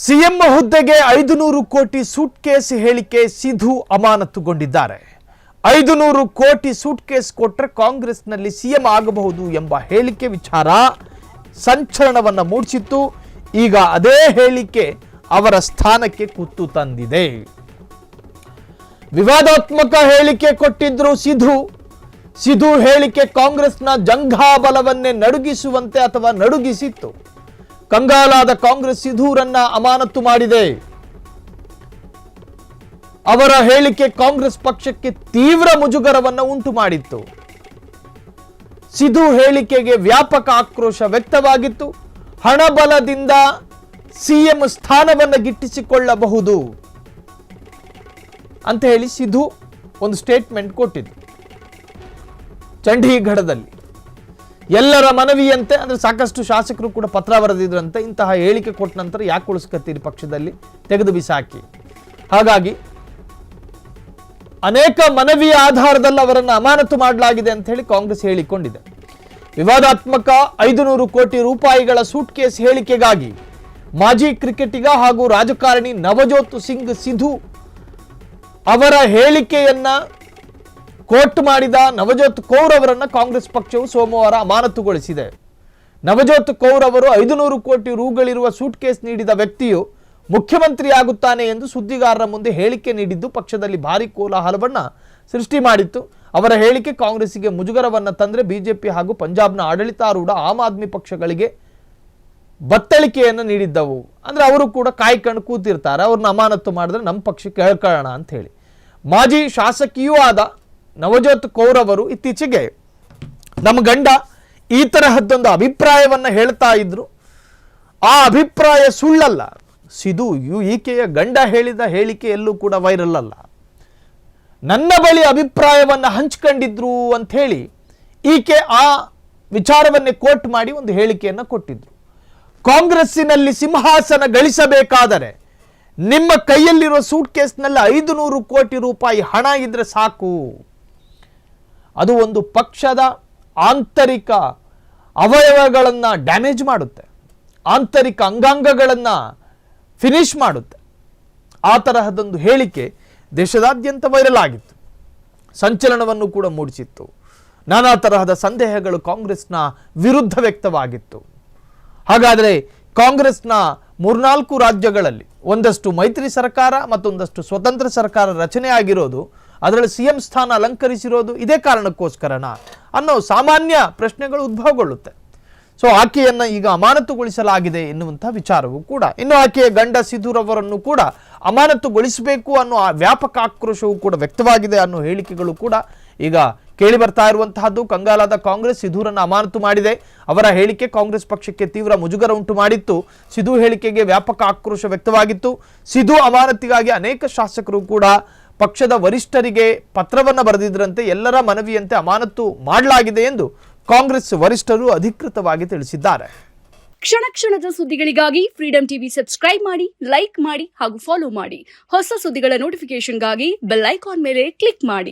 CM ಹುದ್ದೆಗೆ 500 ಕೋಟಿ suitcase ಹೇಳಿಕೆ ಸಿಧು ಅಮಾನತುಗೊಂಡಿದ್ದಾರೆ. 500 ಕೋಟಿ ಸೂಟ್ಕೇಸ್ ಕೊಟ್ಟರೆ ಕಾಂಗ್ರೆಸ್ನಲ್ಲಿ ಸಿಎಂ ಆಗಬಹುದು ಎಂಬ ಹೇಳಿಕೆ ವಿಚಾರ ಸಂಚಲನವನ್ನು ಮೂಡಿಸಿತ್ತು. ಈಗ ಅದೇ ಹೇಳಿಕೆ ಅವರ ಸ್ಥಾನಕ್ಕೆ ಕುತ್ತು ತಂದಿದೆ. ವಿವಾದಾತ್ಮಕ ಹೇಳಿಕೆ ಕೊಟ್ಟಿದ್ರು ಸಿಧು ಹೇಳಿಕೆ ಕಾಂಗ್ರೆಸ್ನ ಜಂಘಾಬಲವನ್ನೇ ನಡುಗಿಸುವಂತೆ ಅಥವಾ ನಡುಗಿಸಿತ್ತು. ಕಂಗಾಲಾದ ಕಾಂಗ್ರೆಸ್ ಸಿಧುರನ್ನ ಅಮಾನತು ಮಾಡಿದೆ. ಅವರ ಹೇಳಿಕೆ ಕಾಂಗ್ರೆಸ್ ಪಕ್ಷಕ್ಕೆ ತೀವ್ರ ಮುಜುಗರವನ್ನು ಉಂಟು ಮಾಡಿತ್ತು. ಸಿಧು ಹೇಳಿಕೆಗೆ ವ್ಯಾಪಕ ಆಕ್ರೋಶ ವ್ಯಕ್ತವಾಗಿತ್ತು. ಹಣಬಲದಿಂದ ಸಿಎಂ ಸ್ಥಾನವನ್ನು ಗಿಟ್ಟಿಸಿಕೊಳ್ಳಬಹುದು ಅಂತ ಹೇಳಿ ಸಿಧು ಒಂದು ಸ್ಟೇಟ್ಮೆಂಟ್ ಕೊಟ್ಟಿದ್ರು ಚಂಡೀಗಢದಲ್ಲಿ. ಎಲ್ಲರ ಮನವಿಯಂತೆ ಅಂದ್ರೆ ಸಾಕಷ್ಟು ಶಾಸಕರು ಕೂಡ ಪತ್ರ ಬರೆದಿದ್ರಂತೆ, ಇಂತಹ ಹೇಳಿಕೆ ಕೊಟ್ಟ ನಂತರ ಯಾಕೆ ಉಳಿಸ್ಕತ್ತೀರಿ ಪಕ್ಷದಲ್ಲಿ, ತೆಗೆದು ಬಿಸಾಕಿ. ಹಾಗಾಗಿ ಅನೇಕ ಮನವಿಯ ಆಧಾರದಲ್ಲಿ ಅವರನ್ನು ಅಮಾನತು ಮಾಡಲಾಗಿದೆ ಅಂತ ಹೇಳಿ ಕಾಂಗ್ರೆಸ್ ಹೇಳಿಕೊಂಡಿದೆ. ವಿವಾದಾತ್ಮಕ 500 ಕೋಟಿ ರೂಪಾಯಿಗಳ ಸೂಟ್ಕೇಸ್ ಹೇಳಿಕೆಗಾಗಿ ಮಾಜಿ ಕ್ರಿಕೆಟಿಗ ಹಾಗೂ ರಾಜಕಾರಣಿ ನವಜೋತ್ ಸಿಂಗ್ ಸಿಧು ಅವರ ಹೇಳಿಕೆಯನ್ನ ಕೋಟ್ ಮಾಡಿದ ನವಜೋತ್ ಕೌರ್ ಅವರನ್ನು ಕಾಂಗ್ರೆಸ್ ಪಕ್ಷವು ಸೋಮವಾರ ಅಮಾನತುಗೊಳಿಸಿದೆ. ನವಜೋತ್ ಕೌರ್ ಅವರು 500 ಕೋಟಿ ರೂಗಳಿರುವ ಸೂಟ್ಕೇಸ್ ನೀಡಿದ ವ್ಯಕ್ತಿಯು ಮುಖ್ಯಮಂತ್ರಿ ಆಗುತ್ತಾನೆ ಎಂದು ಸುದ್ದಿಗಾರರ ಮುಂದೆ ಹೇಳಿಕೆ ನೀಡಿದ್ದು ಪಕ್ಷದಲ್ಲಿ ಭಾರೀ ಕೋಲಾಹಲವನ್ನ ಸೃಷ್ಟಿ ಮಾಡಿತ್ತು. ಅವರ ಹೇಳಿಕೆ ಕಾಂಗ್ರೆಸ್ಸಿಗೆ ಮುಜುಗರವನ್ನು ತಂದರೆ ಬಿಜೆಪಿ ಹಾಗೂ ಪಂಜಾಬ್ನ ಆಡಳಿತಾರೂಢ ಆಮ್ ಆದ್ಮಿ ಪಕ್ಷಗಳಿಗೆ ಬತ್ತಳಿಕೆಯನ್ನು ನೀಡಿದ್ದವು. ಅಂದ್ರೆ ಅವರು ಕೂಡ ಕಾಯ್ಕೊಂಡು ಕೂತಿರ್ತಾರೆ, ಅವ್ರನ್ನ ಅಮಾನತು ಮಾಡಿದ್ರೆ ನಮ್ಮ ಪಕ್ಷಕ್ಕೆ ಹೇಳ್ಕೊಳ್ಳೋಣ ಅಂತ ಹೇಳಿ. ಮಾಜಿ ಶಾಸಕಿಯೂ ಆದ ನವಜೋತ್ ಕೌರ್ ಅವರು ಇತ್ತೀಚೆಗೆ ನಮ್ಮ ಗಂಡ ಈ ತರಹದ್ದೊಂದು ಅಭಿಪ್ರಾಯವನ್ನು ಹೇಳ್ತಾ ಇದ್ರು. ಆ ಅಭಿಪ್ರಾಯ ಸುಳ್ಳಲ್ಲ. ಸಿಧು ಈಕೆಯ ಗಂಡ ಹೇಳಿದ ಹೇಳಿಕೆ ಎಲ್ಲೂ ಕೂಡ ವೈರಲ್ ಅಲ್ಲ. ನನ್ನ ಬಳಿ ಅಭಿಪ್ರಾಯವನ್ನು ಹಂಚ್ಕೊಂಡಿದ್ರು ಅಂತ ಹೇಳಿ ಈಕೆ ಆ ವಿಚಾರವನ್ನೇ ಕೋಟ್ ಮಾಡಿ ಒಂದು ಹೇಳಿಕೆಯನ್ನು ಕೊಟ್ಟಿದ್ರು. ಕಾಂಗ್ರೆಸ್ಸಿನಲ್ಲಿ ಸಿಂಹಾಸನ ಗಳಿಸಬೇಕಾದರೆ ನಿಮ್ಮ ಕೈಯಲ್ಲಿರುವ ಸೂಟ್ ಕೇಸ್ನಲ್ಲಿ 500 ಕೋಟಿ ರೂಪಾಯಿ ಹಣ ಇದ್ರೆ ಸಾಕು. ಅದು ಒಂದು ಪಕ್ಷದ ಆಂತರಿಕ ಅವಯವಗಳನ್ನು ಡ್ಯಾಮೇಜ್ ಮಾಡುತ್ತೆ, ಆಂತರಿಕ ಅಂಗಾಂಗಗಳನ್ನು ಫಿನಿಶ್ ಮಾಡುತ್ತೆ. ಆ ತರಹದೊಂದು ಹೇಳಿಕೆ ದೇಶದಾದ್ಯಂತ ವೈರಲ್ ಆಗಿತ್ತು, ಸಂಚಲನವನ್ನು ಕೂಡ ಮೂಡಿಸಿತ್ತು. ನಾನಾ ತರಹದ ಸಂದೇಹಗಳು ಕಾಂಗ್ರೆಸ್ನ ವಿರುದ್ಧ ವ್ಯಕ್ತವಾಗಿತ್ತು. ಹಾಗಾದರೆ ಕಾಂಗ್ರೆಸ್ನ 3-4 ರಾಜ್ಯಗಳಲ್ಲಿ ಒಂದಷ್ಟು ಮೈತ್ರಿ ಸರ್ಕಾರ ಮತ್ತೊಂದಷ್ಟು ಸ್ವತಂತ್ರ ಸರ್ಕಾರ ರಚನೆ ಆಗಿರೋದು, ಅದರಲ್ಲಿ ಸಿಎಂ ಸ್ಥಾನ ಅಲಂಕರಿಸಿರೋದು ಇದೇ ಕಾರಣಕ್ಕೋಸ್ಕರನಾ ಅನ್ನೋ ಸಾಮಾನ್ಯ ಪ್ರಶ್ನೆಗಳು ಉದ್ಭವಗೊಳ್ಳುತ್ತೆ. ಸೊ ಆಕೆಯನ್ನ ಈಗ ಅಮಾನತುಗೊಳಿಸಲಾಗಿದೆ ಎನ್ನುವಂಥ ವಿಚಾರವೂ ಕೂಡ, ಇನ್ನು ಆಕೆಯ ಗಂಡ ಸಿಧುರವರನ್ನು ಕೂಡ ಅಮಾನತುಗೊಳಿಸಬೇಕು ಅನ್ನೋ ವ್ಯಾಪಕ ಆಕ್ರೋಶವೂ ಕೂಡ ವ್ಯಕ್ತವಾಗಿದೆ ಅನ್ನೋ ಹೇಳಿಕೆಗಳು ಕೂಡ ಈಗ ಕೇಳಿ ಬರ್ತಾ ಇರುವಂತಹದ್ದು. ಕಂಗಾಲಾದ ಕಾಂಗ್ರೆಸ್ ಸಿಧುರನ್ನು ಅಮಾನತು ಮಾಡಿದೆ. ಅವರ ಹೇಳಿಕೆ ಕಾಂಗ್ರೆಸ್ ಪಕ್ಷಕ್ಕೆ ತೀವ್ರ ಮುಜುಗರ ಉಂಟು ಮಾಡಿತ್ತು. ಸಿಧು ಹೇಳಿಕೆಗೆ ವ್ಯಾಪಕ ಆಕ್ರೋಶ ವ್ಯಕ್ತವಾಗಿತ್ತು. ಸಿಧು ಅಮಾನತಿಗಾಗಿ ಅನೇಕ ಶಾಸಕರು ಕೂಡ ಪಕ್ಷದ ವರಿಷ್ಠರಿಗೆ ಪತ್ರವನ್ನು ಬರೆದಿದ್ದರಂತೆ. ಎಲ್ಲರ ಮನವಿಯಂತೆ ಅಮಾನತು ಮಾಡಲಾಗಿದೆ ಎಂದು ಕಾಂಗ್ರೆಸ್ ವರಿಷ್ಠರು ಅಧಿಕೃತವಾಗಿ ತಿಳಿಸಿದ್ದಾರೆ. ಕ್ಷಣ ಕ್ಷಣದ ಸುದ್ದಿಗಳಿಗಾಗಿ ಫ್ರೀಡಂ ಟಿವಿ ಸಬ್ಸ್ಕ್ರೈಬ್ ಮಾಡಿ, ಲೈಕ್ ಮಾಡಿ ಹಾಗೂ ಫಾಲೋ ಮಾಡಿ. ಹೊಸ ಸುದ್ದಿಗಳ ನೋಟಿಫಿಕೇಶನ್ಗಾಗಿ ಬೆಲ್ ಐಕಾನ್ ಮೇಲೆ ಕ್ಲಿಕ್ ಮಾಡಿ.